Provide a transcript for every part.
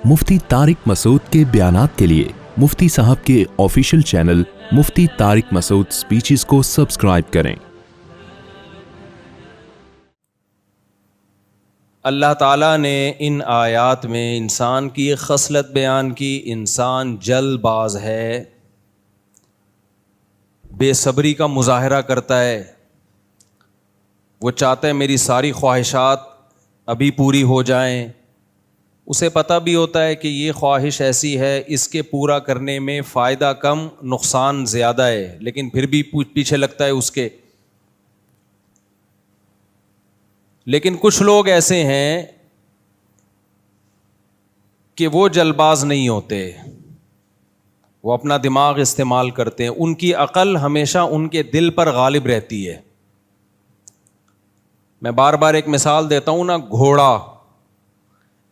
مفتی طارق مسعود کے بیانات کے لیے مفتی صاحب کے آفیشیل چینل مفتی طارق مسعود سپیچز کو سبسکرائب کریں۔ اللہ تعالیٰ نے ان آیات میں انسان کی ایک خصلت بیان کی۔ انسان جلد باز ہے، بے صبری کا مظاہرہ کرتا ہے، وہ چاہتا ہے میری ساری خواہشات ابھی پوری ہو جائیں۔ اسے پتہ بھی ہوتا ہے کہ یہ خواہش ایسی ہے، اس کے پورا کرنے میں فائدہ کم نقصان زیادہ ہے، لیکن پھر بھی پیچھے لگتا ہے اس کے۔ لیکن کچھ لوگ ایسے ہیں کہ وہ جلد باز نہیں ہوتے، وہ اپنا دماغ استعمال کرتے ہیں، ان کی عقل ہمیشہ ان کے دل پر غالب رہتی ہے۔ میں بار بار ایک مثال دیتا ہوں نا، گھوڑا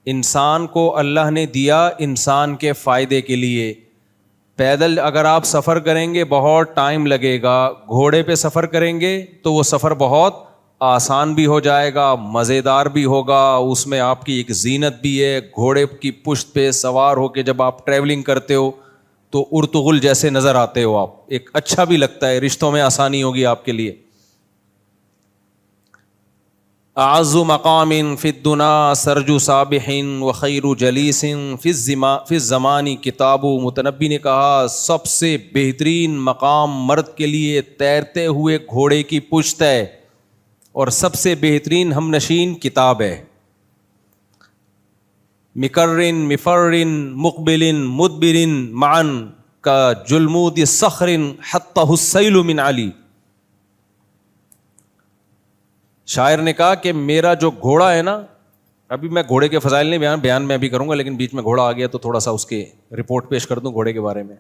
انسان کو اللہ نے دیا انسان کے فائدے کے لیے۔ پیدل اگر آپ سفر کریں گے بہت ٹائم لگے گا، گھوڑے پہ سفر کریں گے تو وہ سفر بہت آسان بھی ہو جائے گا، مزیدار بھی ہوگا، اس میں آپ کی ایک زینت بھی ہے۔ گھوڑے کی پشت پہ سوار ہو کے جب آپ ٹریولنگ کرتے ہو تو ارطغرل جیسے نظر آتے ہو آپ، ایک اچھا بھی لگتا ہے، رشتوں میں آسانی ہوگی آپ کے لیے۔ اعز مقام فی الدنا سرج صابح وخیر جلیس فی الزمان کتاب۔ متنبی نے کہا سب سے بہترین مقام مرد کے لیے تیرتے ہوئے گھوڑے کی پشت ہے، اور سب سے بہترین ہم نشین کتاب ہے۔ مکرن مفرن مقبلن مدبرن معن کا جلمود صخر حتہ السیل من علی۔ شاعر نے کہا کہ میرا جو گھوڑا ہے نا، ابھی میں گھوڑے کے فضائل نہیں بیان میں ابھی کروں گا، لیکن بیچ میں گھوڑا آ گیا تو تھوڑا سا اس کے رپورٹ پیش کر دوں گھوڑے کے بارے میں۔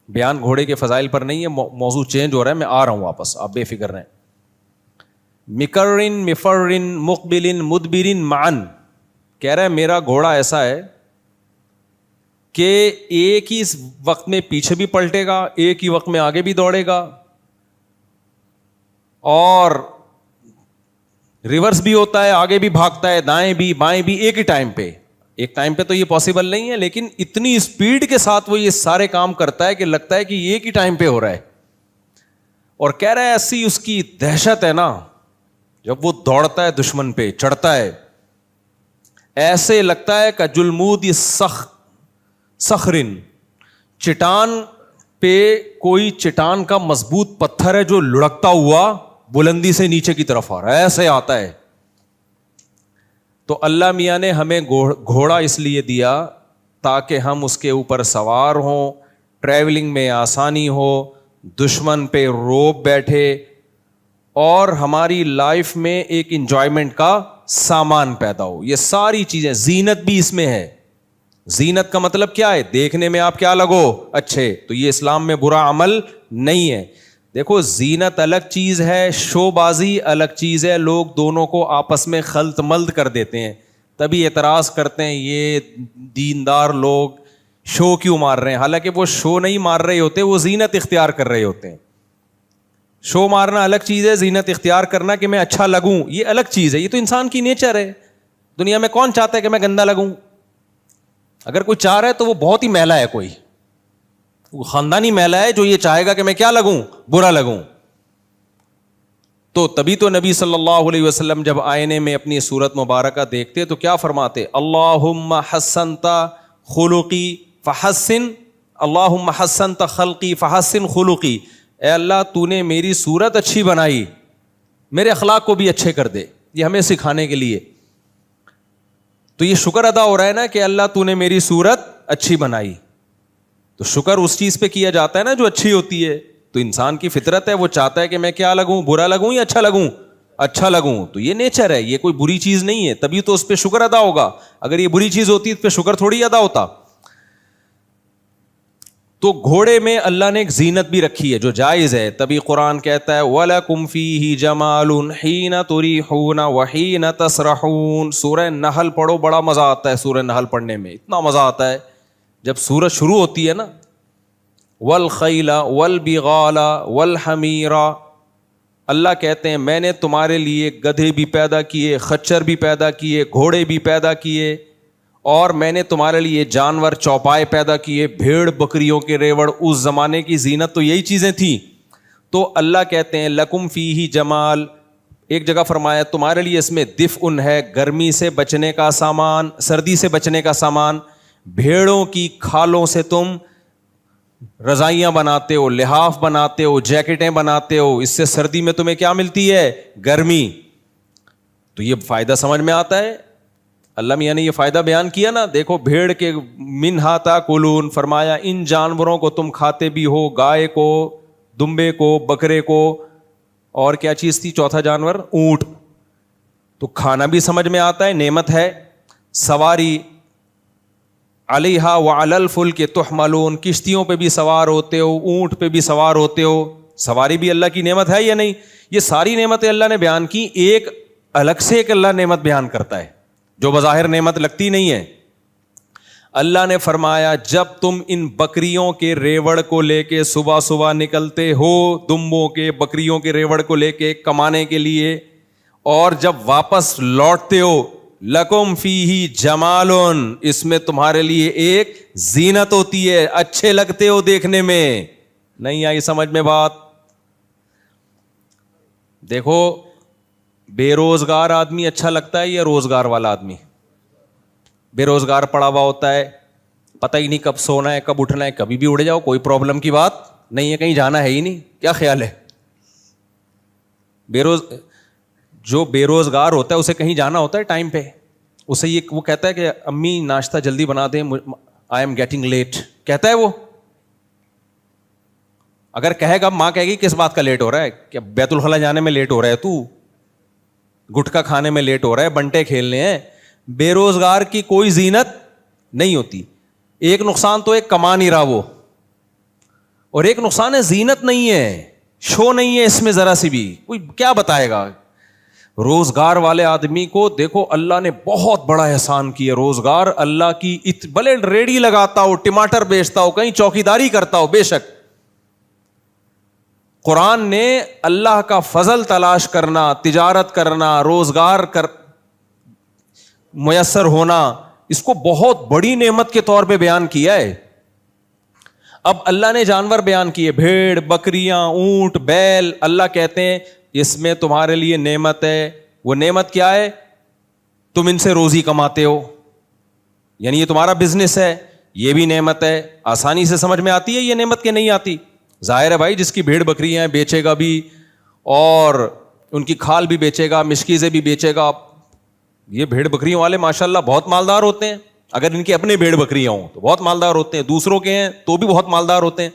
بیان گھوڑے کے فضائل پر نہیں ہے، موضوع چینج ہو رہا ہے، میں آ رہا ہوں واپس، آپ بے فکر رہیں۔ مکرن مفرن مقبلن مدبرن معن، کہہ رہا ہے میرا گھوڑا ایسا ہے کہ ایک ہی وقت میں پیچھے بھی پلٹے گا، ایک ہی وقت میں آگے بھی دوڑے گا، اور ریورس بھی ہوتا ہے، آگے بھی بھاگتا ہے، دائیں بھی بائیں بھی، ایک ہی ٹائم پہ۔ ایک ٹائم پہ تو یہ پاسبل نہیں ہے، لیکن اتنی اسپیڈ کے ساتھ وہ یہ سارے کام کرتا ہے کہ لگتا ہے کہ ایک ہی ٹائم پہ ہو رہا ہے۔ اور کہہ رہا ہے ایسی اس کی دہشت ہے نا، جب وہ دوڑتا ہے دشمن پہ چڑھتا ہے، ایسے لگتا ہے کہ جلمود صخرن، چٹان پہ کوئی چٹان کا مضبوط پتھر ہے جو لڑکتا ہوا بلندی سے نیچے کی طرف آ رہا ہے، ایسے آتا ہے۔ تو اللہ میاں نے ہمیں گھوڑا اس لیے دیا تاکہ ہم اس کے اوپر سوار ہوں، ٹریولنگ میں آسانی ہو، دشمن پہ روب بیٹھے، اور ہماری لائف میں ایک انجوائمنٹ کا سامان پیدا ہو۔ یہ ساری چیزیں، زینت بھی اس میں ہے۔ زینت کا مطلب کیا ہے؟ دیکھنے میں آپ کیا لگو اچھے، تو یہ اسلام میں برا عمل نہیں ہے۔ دیکھو زینت الگ چیز ہے، شو بازی الگ چیز ہے، لوگ دونوں کو آپس میں خلط ملط کر دیتے ہیں، تبھی اعتراض کرتے ہیں یہ دیندار لوگ شو کیوں مار رہے ہیں، حالانکہ وہ شو نہیں مار رہے ہوتے، وہ زینت اختیار کر رہے ہوتے ہیں۔ شو مارنا الگ چیز ہے، زینت اختیار کرنا کہ میں اچھا لگوں یہ الگ چیز ہے۔ یہ تو انسان کی نیچر ہے۔ دنیا میں کون چاہتا ہے کہ میں گندا لگوں؟ اگر کوئی چاہ رہا ہے تو وہ بہت ہی میلا ہے، کوئی وہ خاندانی میلا ہے جو یہ چاہے گا کہ میں کیا لگوں؟ برا لگوں۔ تو تبھی تو نبی صلی اللہ علیہ وسلم جب آئینے میں اپنی صورت مبارکہ دیکھتے تو کیا فرماتے؟ اللہم حسنت خلقی فحسن، اللہم حسنت خلقی فحسن خلقی، اے اللہ تو نے میری صورت اچھی بنائی، میرے اخلاق کو بھی اچھے کر دے۔ یہ ہمیں سکھانے کے لیے تو یہ شکر ادا ہو رہا ہے نا کہ اللہ تو نے میری صورت اچھی بنائی۔ تو شکر اس چیز پہ کیا جاتا ہے نا جو اچھی ہوتی ہے۔ تو انسان کی فطرت ہے، وہ چاہتا ہے کہ میں کیا لگوں؟ برا لگوں یا اچھا لگوں؟ اچھا لگوں۔ تو یہ نیچر ہے، یہ کوئی بری چیز نہیں ہے، تبھی تو اس پہ شکر ادا ہوگا۔ اگر یہ بری چیز ہوتی تو پہ شکر تھوڑی ادا ہوتا۔ تو گھوڑے میں اللہ نے ایک زینت بھی رکھی ہے جو جائز ہے، تبھی قرآن کہتا ہے وَلَكُمْ فِيهِ جَمَالٌ حِينَ تُرِيحُونَ وَحِينَ تَسْرَحُونَ۔ سورہ نحل پڑھو، بڑا مزہ آتا ہے سورہ نحل پڑھنے میں، اتنا مزہ آتا ہے جب سورت شروع ہوتی ہے نا، والخیل والبغال والحمیر، اللہ کہتے ہیں میں نے تمہارے لیے گدھے بھی پیدا کیے، خچر بھی پیدا کیے، گھوڑے بھی پیدا کیے، اور میں نے تمہارے لیے جانور چوپائے پیدا کیے, بھیڑ بکریوں کے ریوڑ. اس زمانے کی زینت تو یہی چیزیں تھیں. تو اللہ کہتے ہیں لکم فیہ جمال. ایک جگہ فرمایا تمہارے لیے اس میں دفء ہے, گرمی سے بچنے کا سامان, سردی سے بچنے کا سامان. بھیڑوں کی کھالوں سے تم رضائیاں بناتے ہو, لحاف بناتے ہو, جیکٹیں بناتے ہو. اس سے سردی میں تمہیں کیا ملتی ہے؟ گرمی. تو یہ فائدہ سمجھ میں آتا ہے. اللہ میاں نے یہ فائدہ بیان کیا نا. دیکھو بھیڑ کے منہا تاکلون, فرمایا ان جانوروں کو تم کھاتے بھی ہو, گائے کو, دمبے کو, بکرے کو, اور کیا چیز تھی چوتھا جانور؟ اونٹ. تو کھانا بھی سمجھ میں آتا ہے, نعمت ہے. سواری علیہا وعلی الفلک تحملون, کشتیوں پہ بھی سوار ہوتے ہو, اونٹ پہ بھی سوار ہوتے ہو. سواری بھی اللہ کی نعمت ہے یا نہیں؟ یہ ساری نعمتیں اللہ نے بیان کی. ایک الگ سے ایک اللہ نعمت بیان کرتا ہے جو بظاہر نعمت لگتی نہیں ہے. اللہ نے فرمایا جب تم ان بکریوں کے ریوڑ کو لے کے صبح صبح نکلتے ہو, دمبوں کے بکریوں کے ریوڑ کو لے کے کمانے کے لیے, اور جب واپس لوٹتے ہو, لکم فیہ جمالن, اس میں تمہارے لیے ایک زینت ہوتی ہے, اچھے لگتے ہو دیکھنے میں. نہیں آئی سمجھ میں بات؟ دیکھو بے روزگار آدمی اچھا لگتا ہے یا روزگار والا آدمی؟ بے روزگار پڑا ہوا ہوتا ہے, پتہ ہی نہیں کب سونا ہے کب اٹھنا ہے, کبھی بھی اڑ جاؤ, کوئی پرابلم کی بات نہیں ہے, کہیں جانا ہے ہی نہیں. کیا خیال ہے؟ جو بے روزگار ہوتا ہے اسے کہیں جانا ہوتا ہے ٹائم پہ, اسے یہ وہ کہتا ہے کہ امی ناشتہ جلدی بنا دیں, آئی ایم گیٹنگ لیٹ, کہتا ہے وہ. اگر کہے گا ماں کہے گی کس بات کا لیٹ ہو رہا ہے, کہ بیت الخلا جانے میں لیٹ ہو رہا ہے, تو گٹکا کھانے میں لیٹ ہو رہا ہے, بنٹے کھیلنے ہیں. بے روزگار کی کوئی زینت نہیں ہوتی. ایک نقصان تو ایک کما نہیں رہا وہ, اور ایک نقصان ہے زینت نہیں ہے, شو نہیں ہے اس میں ذرا سی بھی. کوئی کیا بتائے گا؟ روزگار والے آدمی کو دیکھو اللہ نے بہت بڑا احسان کیا. روزگار اللہ کی, بھلے ریڑھی لگاتا ہو, ٹماٹر بیچتا ہو, کہیں چوکیداری کرتا ہو, بے شک قرآن نے اللہ کا فضل تلاش کرنا, تجارت کرنا, روزگار میسر ہونا, اس کو بہت بڑی نعمت کے طور پہ بیان کیا ہے. اب اللہ نے جانور بیان کیے, بھیڑ, بکریاں, اونٹ, بیل. اللہ کہتے ہیں اس میں تمہارے لیے نعمت ہے. وہ نعمت کیا ہے؟ تم ان سے روزی کماتے ہو, یعنی یہ تمہارا بزنس ہے, یہ بھی نعمت ہے. آسانی سے سمجھ میں آتی ہے یہ نعمت کہ نہیں آتی؟ ظاہر ہے بھائی, جس کی بھیڑ بکریاں ہیں بیچے گا بھی, اور ان کی کھال بھی بیچے گا, مشکیزیں بھی بیچے گا. یہ بھیڑ بکریوں والے ماشاءاللہ بہت مالدار ہوتے ہیں. اگر ان کے اپنے بھیڑ بکریاں ہوں تو بہت مالدار ہوتے ہیں, دوسروں کے ہیں تو بھی بہت مالدار ہوتے ہیں.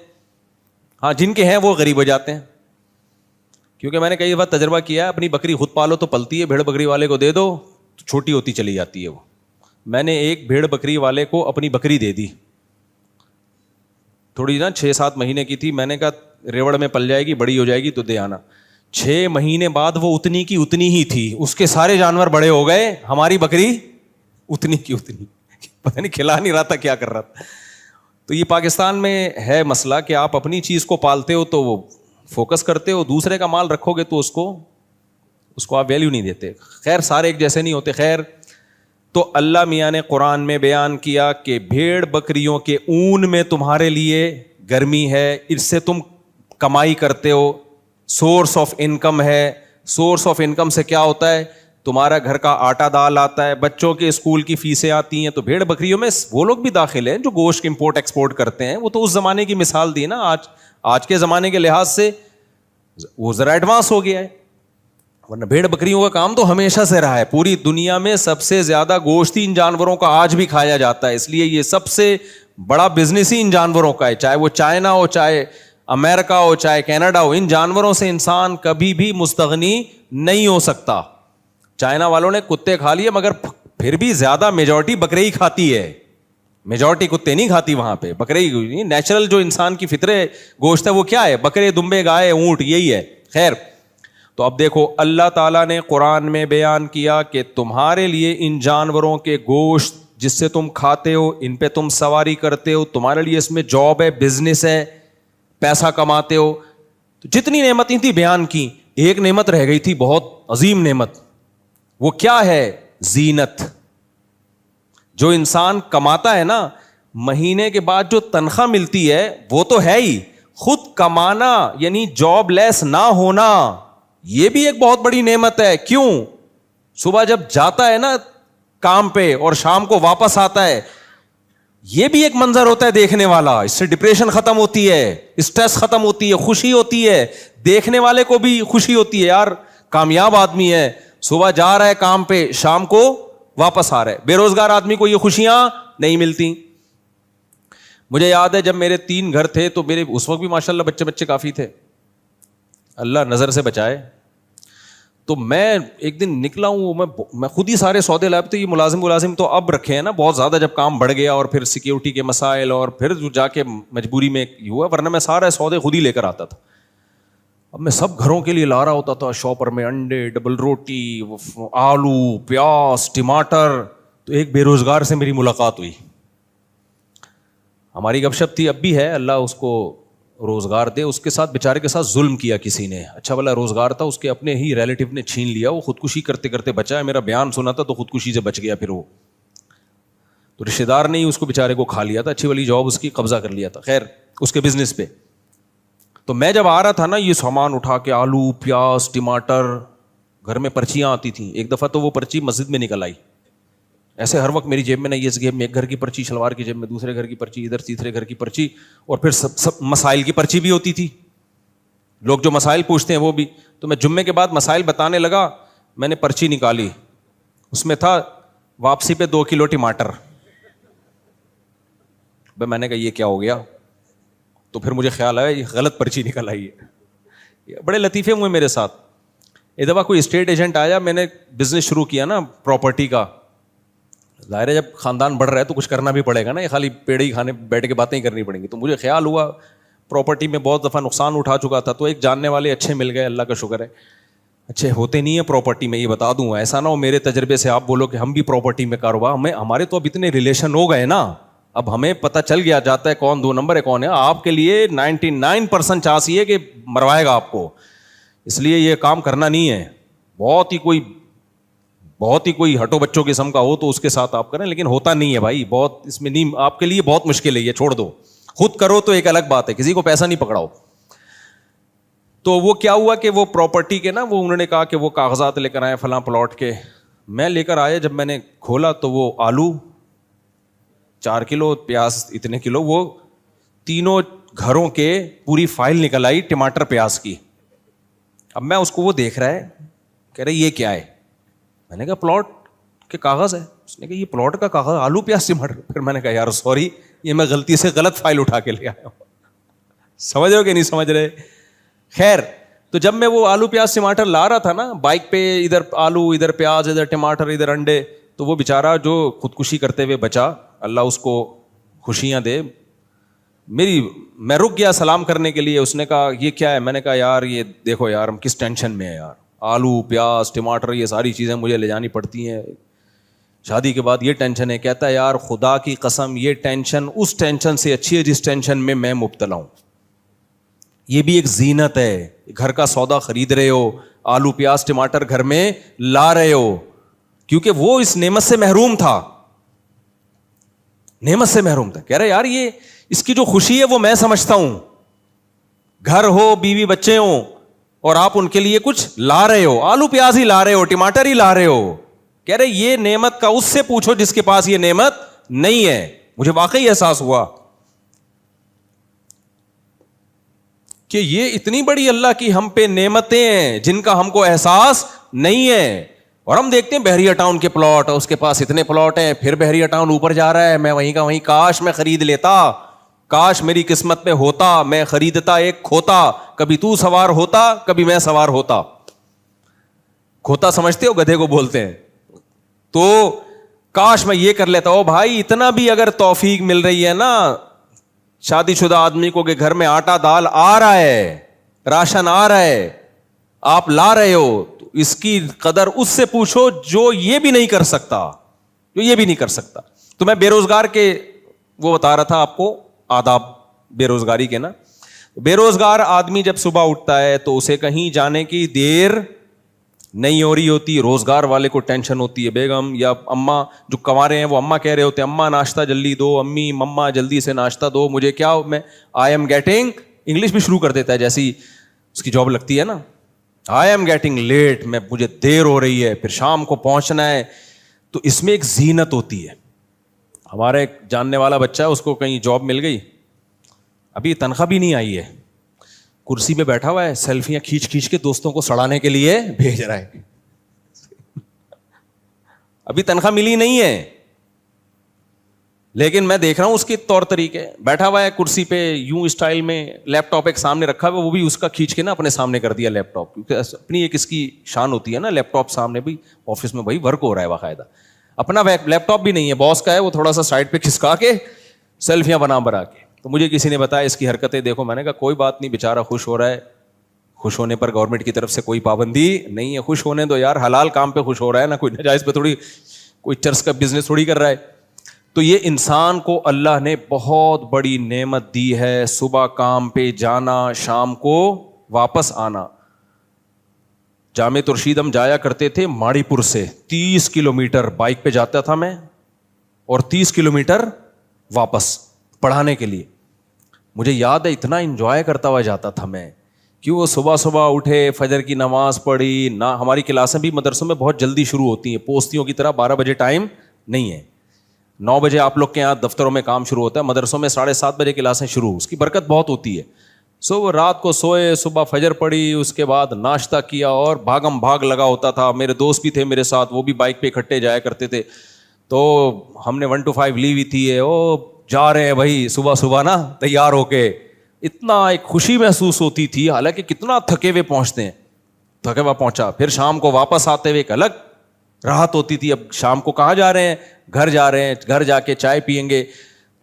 ہاں جن کے ہیں وہ غریب ہو جاتے ہیں. کیونکہ میں نے کئی بار تجربہ کیا ہے, اپنی بکری خود پالو تو پلتی ہے, بھیڑ بکری والے کو دے دو تو چھوٹی ہوتی چلی جاتی ہے وہ. میں نے ایک بھیڑ بکری والے کو اپنی بکری دے دی, تھوڑی نا 6-7 مہینے کی تھی. میں نے کہا ریوڑ میں پل جائے گی, بڑی ہو جائے گی تو دے آنا. 6 مہینے بعد وہ اتنی کی اتنی ہی تھی, اس کے سارے جانور بڑے ہو گئے, ہماری بکری اتنی کی اتنی, پتہ نہیں کھلا نہیں رہا تھا کیا کر رہا تھا. تو یہ پاکستان میں ہے مسئلہ کہ آپ اپنی چیز کو پالتے ہو تو وہ فوکس کرتے ہو, دوسرے کا مال رکھو گے تو اس کو آپ ویلیو نہیں دیتے. خیر سارے ایک جیسے نہیں ہوتے. خیر تو اللہ میاں نے قرآن میں بیان کیا کہ بھیڑ بکریوں کے اون میں تمہارے لیے گرمی ہے, اس سے تم کمائی کرتے ہو, سورس آف انکم ہے. سورس آف انکم سے کیا ہوتا ہے؟ تمہارا گھر کا آٹا دال آتا ہے, بچوں کے اسکول کی فیسیں آتی ہیں. تو بھیڑ بکریوں میں وہ لوگ بھی داخل ہیں جو گوشت امپورٹ ایکسپورٹ کرتے ہیں. وہ تو اس زمانے کی مثال دی نا, آج کے زمانے کے لحاظ سے وہ ذرا ایڈوانس ہو گیا ہے, ورنہ بھیڑ بکریوں کا کام تو ہمیشہ سے رہا ہے. پوری دنیا میں سب سے زیادہ گوشت ان جانوروں کا آج بھی کھایا جاتا ہے, اس لیے یہ سب سے بڑا بزنس ہی ان جانوروں کا ہے. چاہے وہ چائنا ہو, چاہے امریکہ ہو, چاہے کینیڈا ہو, ان جانوروں سے انسان کبھی بھی مستغنی نہیں ہو سکتا. چائنا والوں نے کتے کھا لیے, مگر پھر بھی زیادہ میجورٹی بکرے ہی کھاتی ہے, میجورٹی کتے نہیں کھاتی وہاں پہ. بکرے ہی نیچرل جو انسان کی فطرے گوشت ہے وہ کیا ہے؟ بکرے, دمبے, گائے, اونٹ, یہی ہے. خیر تو اب دیکھو اللہ تعالیٰ نے قرآن میں بیان کیا کہ تمہارے لیے ان جانوروں کے گوشت جس سے تم کھاتے ہو, ان پہ تم سواری کرتے ہو, تمہارے لیے اس میں جاب ہے, بزنس ہے, پیسہ کماتے ہو. تو جتنی نعمتیں تھیں بیان کی, ایک نعمت رہ گئی تھی بہت عظیم نعمت. وہ کیا ہے؟ زینت. جو انسان کماتا ہے نا, مہینے کے بعد جو تنخواہ ملتی ہے وہ تو ہے ہی, خود کمانا یعنی جاب لیس نہ ہونا, یہ بھی ایک بہت بڑی نعمت ہے. کیوں؟ صبح جب جاتا ہے نا کام پہ اور شام کو واپس آتا ہے, یہ بھی ایک منظر ہوتا ہے دیکھنے والا. اس سے ڈپریشن ختم ہوتی ہے, اسٹریس ختم ہوتی ہے, خوشی ہوتی ہے, دیکھنے والے کو بھی خوشی ہوتی ہے, یار کامیاب آدمی ہے, صبح جا رہا ہے کام پہ, شام کو واپس آ رہا ہے. بے روزگار آدمی کو یہ خوشیاں نہیں ملتی. مجھے یاد ہے جب میرے 3 گھر تھے تو میرے اس وقت بھی ماشاءاللہ بچے کافی تھے, اللہ نظر سے بچائے. تو میں ایک دن نکلا ہوں, میں خود ہی سارے سودے لائے. تو یہ ملازم تو اب رکھے ہیں نا بہت زیادہ, جب کام بڑھ گیا اور پھر سیکیورٹی کے مسائل اور پھر جا کے مجبوری میں ہوا, ورنہ میں سارے سودے خود ہی لے کر آتا تھا. اب میں سب گھروں کے لیے لا رہا ہوتا تھا, شاپر میں انڈے, ڈبل روٹی, آلو, پیاز, ٹماٹر. تو ایک بے روزگار سے میری ملاقات ہوئی. ہماری گپ شپ تھی, اب بھی ہے, اللہ اس کو روزگار دے. اس کے ساتھ بیچارے کے ساتھ ظلم کیا کسی نے, اچھا والا روزگار تھا, اس کے اپنے ہی ریلیٹو نے چھین لیا. وہ خودکشی کرتے کرتے بچا ہے. میرا بیان سنا تھا تو خودکشی سے بچ گیا. پھر وہ تو رشتے دار نے ہی اس کو بیچارے کو کھا لیا تھا, اچھی والی جاب اس کی قبضہ کر لیا تھا. خیر اس کے بزنس پہ. تو میں جب آ رہا تھا نا یہ سامان اٹھا کے, آلو, پیاز, ٹماٹر, گھر میں پرچیاں آتی تھیں. ایک دفعہ تو وہ پرچی مسجد میں نکل آئی. ایسے ہر وقت میری جیب میں نہیں, اس جیب میں ایک گھر کی پرچی, شلوار کی جیب میں دوسرے گھر کی پرچی, ادھر تیسرے گھر کی پرچی, اور پھر سب مسائل کی پرچی بھی ہوتی تھی. لوگ جو مسائل پوچھتے ہیں وہ بھی. تو میں جمعے کے بعد مسائل بتانے لگا, میں نے پرچی نکالی, اس میں تھا واپسی پہ 2 کلو ٹماٹر. میں نے کہا یہ کیا ہو گیا؟ تو پھر مجھے خیال آیا یہ غلط پرچی نکل آئی ہے. بڑے لطیفے ہوئے میرے ساتھ. ایک دفعہ کوئی اسٹیٹ ایجنٹ آیا, میں نے بزنس شروع کیا نا پراپرٹی کا. ظاہر ہے جب خاندان بڑھ رہا ہے تو کچھ کرنا بھی پڑے گا نا, یہ خالی پیڑ ہی کھانے بیٹھ کے باتیں ہی کرنی پڑیں گی. تو مجھے خیال ہوا پراپرٹی میں بہت دفعہ نقصان اٹھا چکا تھا, تو ایک جاننے والے اچھے مل گئے, اللہ کا شکر ہے. اچھے ہوتے نہیں ہیں پراپرٹی میں, یہ بتا دوں, ایسا نہ ہو میرے تجربے سے آپ بولو کہ ہم بھی پراپرٹی میں کاروبار, ہمارے تو اب اتنے ریلیشن ہو گئے نا, اب ہمیں پتہ چل گیا جاتا ہے کون 2 نمبر ہے کون ہے. آپ کے لیے 99% چانس یہ کہ مروائے گا آپ کو, اس لیے یہ کام کرنا نہیں ہے. بہت ہی کوئی ہٹو بچوں قسم کا ہو تو اس کے ساتھ آپ کریں, لیکن ہوتا نہیں ہے بھائی, بہت اس میں نہیں, آپ کے لیے بہت مشکل ہے, یہ چھوڑ دو. خود کرو تو ایک الگ بات ہے, کسی کو پیسہ نہیں پکڑاؤ. تو وہ کیا ہوا کہ وہ پراپرٹی کے نا, وہ انہوں نے کہا کہ وہ کاغذات لے کر آئے فلاں پلاٹ کے. میں لے کر آیا, جب میں نے کھولا تو وہ آلو 4 کلو, پیاز اتنے کلو, وہ تینوں گھروں کے پوری فائل نکل آئی ٹماٹر پیاز کی. اب میں اس کو, وہ دیکھ رہا ہے, کہہ رہے یہ کیا ہے؟ میں نے کہا پلاٹ کے کاغذ ہے. اس نے کہا یہ پلاٹ کا کاغذ, آلو پیاز ٹماٹر. پھر میں نے کہا یار سوری, یہ میں غلطی سے غلط فائل اٹھا کے لے آیا ہوں. سمجھ رہے ہو کہ نہیں سمجھ رہے؟ خیر, تو جب میں وہ آلو پیاز ٹماٹر لا رہا تھا نا بائک پہ, ادھر آلو, ادھر پیاز, ادھر ٹماٹر, ادھر انڈے, تو وہ بیچارہ جو خودکشی کرتے ہوئے بچا, اللہ اس کو خوشیاں دے. میں رک گیا سلام کرنے کے لیے. اس نے کہا یہ کیا ہے؟ میں نے کہا یار یہ دیکھو یار, ہم کس ٹینشن میں ہیں یار, آلو پیاز ٹماٹر یہ ساری چیزیں مجھے لے جانی پڑتی ہیں, شادی کے بعد یہ ٹینشن ہے. کہتا ہے یار خدا کی قسم یہ ٹینشن اس ٹینشن سے اچھی ہے جس ٹینشن میں مبتلا ہوں. یہ بھی ایک زینت ہے, گھر کا سودا خرید رہے ہو, آلو پیاز ٹماٹر گھر میں لا رہے ہو, کیونکہ وہ اس نعمت سے محروم تھا, نعمت سے محروم تھا. کہہ رہے یار یہ اس کی جو خوشی ہے وہ میں سمجھتا ہوں. گھر ہو, بیوی بچے ہوں, اور آپ ان کے لیے کچھ لا رہے ہو, آلو پیاز ہی لا رہے ہو, ٹماٹر ہی لا رہے ہو. کہہ رہے یہ نعمت کا اس سے پوچھو جس کے پاس یہ نعمت نہیں ہے. مجھے واقعی احساس ہوا کہ یہ اتنی بڑی اللہ کی ہم پہ نعمتیں ہیں جن کا ہم کو احساس نہیں ہے. اور ہم دیکھتے ہیں بحریہ ٹاؤن کے پلاٹ, اس کے پاس اتنے پلاٹ ہیں, پھر بحریہ ٹاؤن اوپر جا رہا ہے, میں وہیں کا وہیں, کاش میں خرید لیتا, کاش میری قسمت میں ہوتا, میں خریدتا ایک کھوتا, کبھی تو سوار ہوتا کبھی میں سوار ہوتا. کھوتا سمجھتے ہو, گدھے کو بولتے ہیں. تو کاش میں یہ کر لیتا. او بھائی اتنا بھی اگر توفیق مل رہی ہے نا شادی شدہ آدمی کو کہ گھر میں آٹا دال آ رہا ہے, راشن آ رہا ہے, آپ لا رہے ہو, تو اس کی قدر اس سے پوچھو جو یہ بھی نہیں کر سکتا, جو یہ بھی نہیں کر سکتا. تو میں بے روزگار کے وہ بتا رہا تھا آپ کو آداب بے روزگاری کے نا. بے روزگار آدمی جب صبح اٹھتا ہے تو اسے کہیں جانے کی دیر نہیں ہو رہی ہوتی, روزگار والے کو ٹینشن ہوتی ہے, بیگم یا اماں جو کما رہے ہیں وہ اماں کہہ رہے ہوتے ہیں اماں ناشتہ جلدی دو, امی مما جلدی سے ناشتہ دو, مجھے کیا میں آئی ایم گیٹنگ, انگلش بھی شروع کر دیتا ہے جیسی اس کی جاب لگتی ہے نا, آئی ایم گیٹنگ لیٹ, میں مجھے دیر ہو رہی ہے, پھر شام کو پہنچنا ہے. تو اس میں ایک زینت ہوتی ہے. ہمارا ایک جاننے والا بچہ ہے, اس کو کہیں جاب مل گئی, ابھی تنخواہ بھی نہیں آئی ہے, کرسی پہ بیٹھا ہوا ہے, سیلفیاں کھینچ کھینچ کے دوستوں کو سڑانے کے لیے بھیج رہا ہے. ابھی تنخواہ ملی نہیں ہے, لیکن میں دیکھ رہا ہوں اس کے طور طریقے, بیٹھا ہوا ہے کرسی پہ یوں اسٹائل میں, لیپ ٹاپ ایک سامنے رکھا ہوا, وہ بھی اس کا کھینچ کے نا اپنے سامنے کر دیا لیپ ٹاپ, کیونکہ اپنی ایک اس کی شان ہوتی ہے نا, لیپ ٹاپ سامنے بھی آفس میں بھائی ورک ہو رہا ہے باقاعدہ, اپنا لیپ ٹاپ بھی نہیں ہے, باس کا ہے, وہ تھوڑا سا سائڈ پہ کھسکا کے سیلفیاں بنا کے. تو مجھے کسی نے بتایا اس کی حرکتیں دیکھو, میں نے کہا کوئی بات نہیں, بیچارہ خوش ہو رہا ہے, خوش ہونے پر گورنمنٹ کی طرف سے کوئی پابندی نہیں ہے, خوش ہونے دو یار, حلال کام پہ خوش ہو رہا ہے نا, کوئی ناجائز پہ تھوڑی, کوئی چرس کا بزنس تھوڑی کر رہا ہے. تو یہ انسان کو اللہ نے بہت بڑی نعمت دی ہے, صبح کام پہ جانا, شام کو واپس آنا. جامع ترشید ہم جایا کرتے تھے ماڑی پور سے, 30 کلومیٹر بائک پہ جاتا تھا میں, اور 30 کلومیٹر واپس پڑھانے کے لیے. مجھے یاد ہے اتنا انجوائے کرتا ہوا جاتا تھا میں, کیوں وہ صبح صبح اٹھے, فجر کی نماز پڑھی نہ, ہماری کلاسیں بھی مدرسوں میں بہت جلدی شروع ہوتی ہیں, پوستیوں کی طرح 12 بجے ٹائم نہیں ہے, 9 بجے آپ لوگ کے یہاں دفتروں میں کام شروع ہوتا ہے, مدرسوں میں 7:30 بجے کلاسیں شروع, اس کی برکت بہت ہوتی ہے. وہ رات کو سوئے, صبح فجر پڑھی, اس کے بعد ناشتہ کیا, اور بھاگم بھاگ لگا ہوتا تھا. میرے دوست بھی تھے میرے ساتھ, وہ بھی بائک پہ اکٹھے جایا کرتے تھے, تو ہم نے 1 to 5 لی ہوئی تھی, وہ جا رہے ہیں بھائی صبح صبح نا تیار ہو کے, اتنا ایک خوشی محسوس ہوتی تھی, حالانکہ کتنا تھکے ہوئے پہنچتے ہیں, تھکے ہوا پہنچا, پھر شام کو واپس آتے ہوئے ایک الگ راحت ہوتی تھی. اب شام کو کہاں جا رہے ہیں, گھر جا رہے ہیں, گھر جا کے چائے پیئیں گے,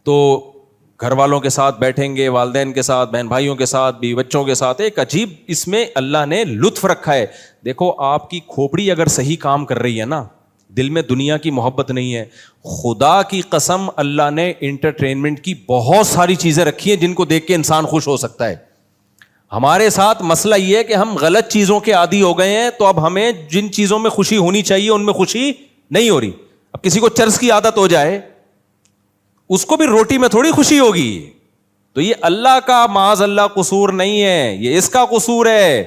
تو گھر والوں کے ساتھ بیٹھیں گے, والدین کے ساتھ, بہن بھائیوں کے ساتھ, بیوی بچوں کے ساتھ. ایک عجیب اس میں اللہ نے لطف رکھا ہے. دیکھو آپ کی کھوپڑی اگر صحیح کام کر رہی ہے نا, دل میں دنیا کی محبت نہیں ہے, خدا کی قسم اللہ نے انٹرٹینمنٹ کی بہت ساری چیزیں رکھی ہیں جن کو دیکھ کے انسان خوش ہو سکتا ہے. ہمارے ساتھ مسئلہ یہ ہے کہ ہم غلط چیزوں کے عادی ہو گئے ہیں, تو اب ہمیں جن چیزوں میں خوشی ہونی چاہیے ان میں خوشی نہیں ہو رہی. اب کسی کو چرس کی عادت ہو جائے, اس کو بھی روٹی میں تھوڑی خوشی ہوگی. تو یہ اللہ کا معاذ اللہ قصور نہیں ہے, یہ اس کا قصور ہے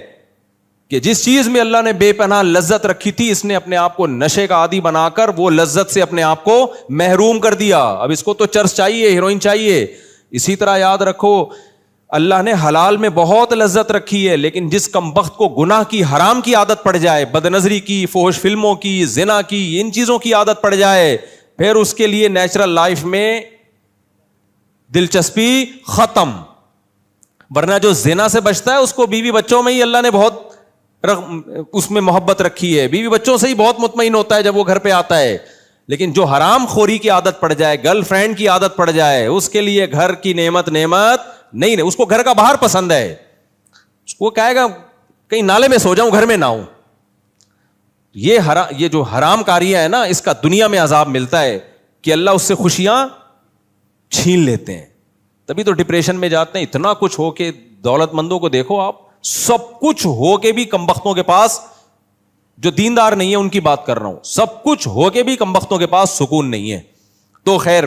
کہ جس چیز میں اللہ نے بے پناہ لذت رکھی تھی, اس نے اپنے آپ کو نشے کا عادی بنا کر وہ لذت سے اپنے آپ کو محروم کر دیا. اب اس کو تو چرس چاہیے, ہیروئن چاہیے. اسی طرح یاد رکھو اللہ نے حلال میں بہت لذت رکھی ہے, لیکن جس کمبخت کو گناہ کی, حرام کی عادت پڑ جائے, بد نظری کی, فحش فلموں کی, زنا کی, ان چیزوں کی عادت پڑ جائے, پھر اس کے لیے نیچرل لائف میں دلچسپی ختم. ورنہ جو زنا سے بچتا ہے اس کو بیوی بچوں میں ہی اللہ نے بہت اس میں محبت رکھی ہے, بیوی بچوں سے ہی بہت مطمئن ہوتا ہے جب وہ گھر پہ آتا ہے. لیکن جو حرام خوری کی عادت پڑ جائے, گرل فرینڈ کی عادت پڑ جائے, اس کے لیے گھر کی نعمت نہیں, اس کو گھر کا باہر پسند ہے. اس کو کہے گا کہیں نالے میں سو جاؤں, گھر میں نہ ہوں. یہ جو حرام کاریاں ہے نا, اس کا دنیا میں عذاب ملتا ہے کہ اللہ اس سے خوشیاں چھین لیتے ہیں. تبھی تو ڈپریشن میں جاتے ہیں. اتنا کچھ ہو کے, دولت مندوں کو دیکھو آپ, سب کچھ ہو کے بھی کمبختوں کے پاس, جو دیندار نہیں ہے ان کی بات کر رہا ہوں, سب کچھ ہو کے بھی کمبختوں کے پاس سکون نہیں ہے. تو خیر